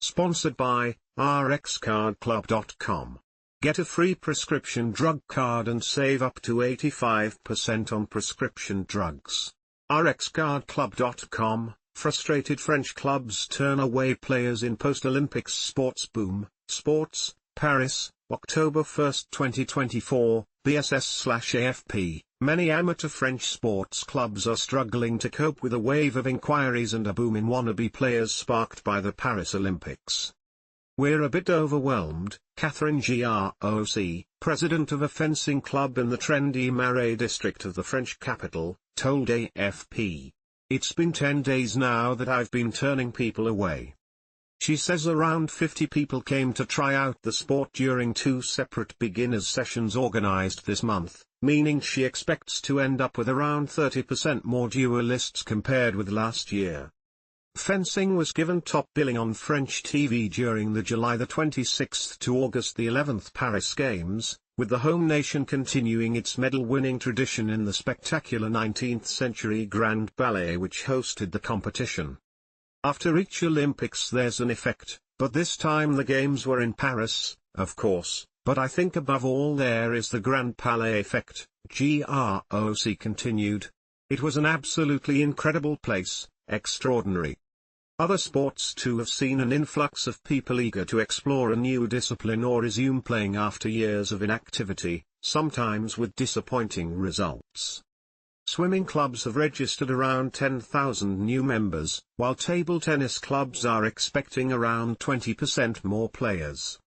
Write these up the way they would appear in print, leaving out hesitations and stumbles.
Sponsored by rxcardclub.com. Get a free prescription drug card and save up to 85% on prescription drugs. rxcardclub.com. Frustrated French clubs turn away players in post-Olympics sports boom. Sports, Paris, October 1, 2024, BSSAFP. Many amateur French sports clubs are struggling to cope with a wave of inquiries and a boom in wannabe players sparked by the Paris Olympics. "We're a bit overwhelmed," Catherine Groc, president of a fencing club in the trendy Marais district of the French capital, told AFP. "It's been 10 days now that I've been turning people away." She says around 50 people came to try out the sport during 2 separate beginners sessions organized this month, meaning she expects to end up with around 30% more duellists compared with last year. Fencing was given top billing on French TV during the July 26 to August 11 Paris Games, with the home nation continuing its medal-winning tradition in the spectacular 19th-century Grand Palais which hosted the competition. After each Olympics there's an effect, but this time the games were in Paris, of course, but I think above all there is the Grand Palais effect, Groc continued. "It was an absolutely incredible place, extraordinary." Other sports too have seen an influx of people eager to explore a new discipline or resume playing after years of inactivity, sometimes with disappointing results. Swimming clubs have registered around 10,000 new members, while table tennis clubs are expecting around 20% more players.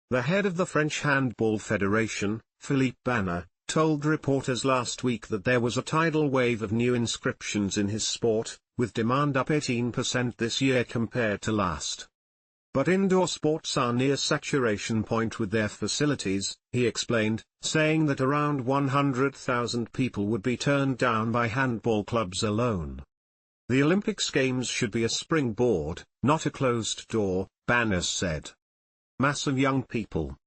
The head of the French Handball Federation, Philippe Bana, told reporters last week that there was a tidal wave of new inscriptions in his sport, with demand up 18% this year compared to last. "But indoor sports are near saturation point with their facilities," he explained, saying that around 100,000 people would be turned down by handball clubs alone. "The Olympics Games should be a springboard, not a closed door," Bana said. Mass of young people.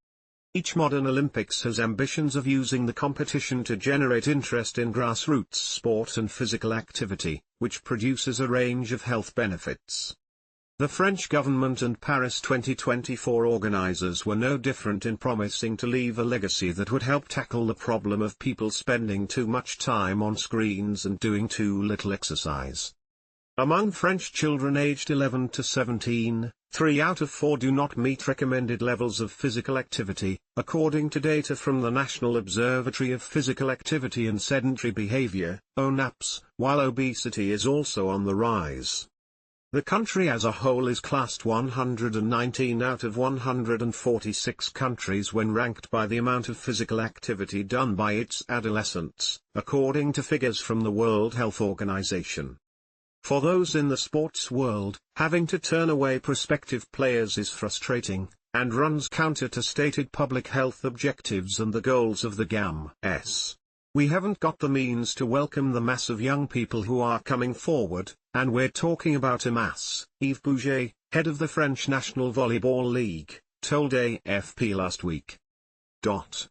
Each modern Olympics has ambitions of using the competition to generate interest in grassroots sport and physical activity, which produces a range of health benefits. The French government and Paris 2024 organisers were no different in promising to leave a legacy that would help tackle the problem of people spending too much time on screens and doing too little exercise. Among French children aged 11 to 17, 3 out of 4 do not meet recommended levels of physical activity, according to data from the National Observatory of Physical Activity and Sedentary Behaviour, ONAPS, while obesity is also on the rise. The country as a whole is classed 119 out of 146 countries when ranked by the amount of physical activity done by its adolescents, according to figures from the World Health Organization. For those in the sports world, having to turn away prospective players is frustrating, and runs counter to stated public health objectives and the goals of the GAMS. "We haven't got the means to welcome the mass of young people who are coming forward, and we're talking about a mass," Yves Bouget, head of the French National Volleyball League, told AFP last week.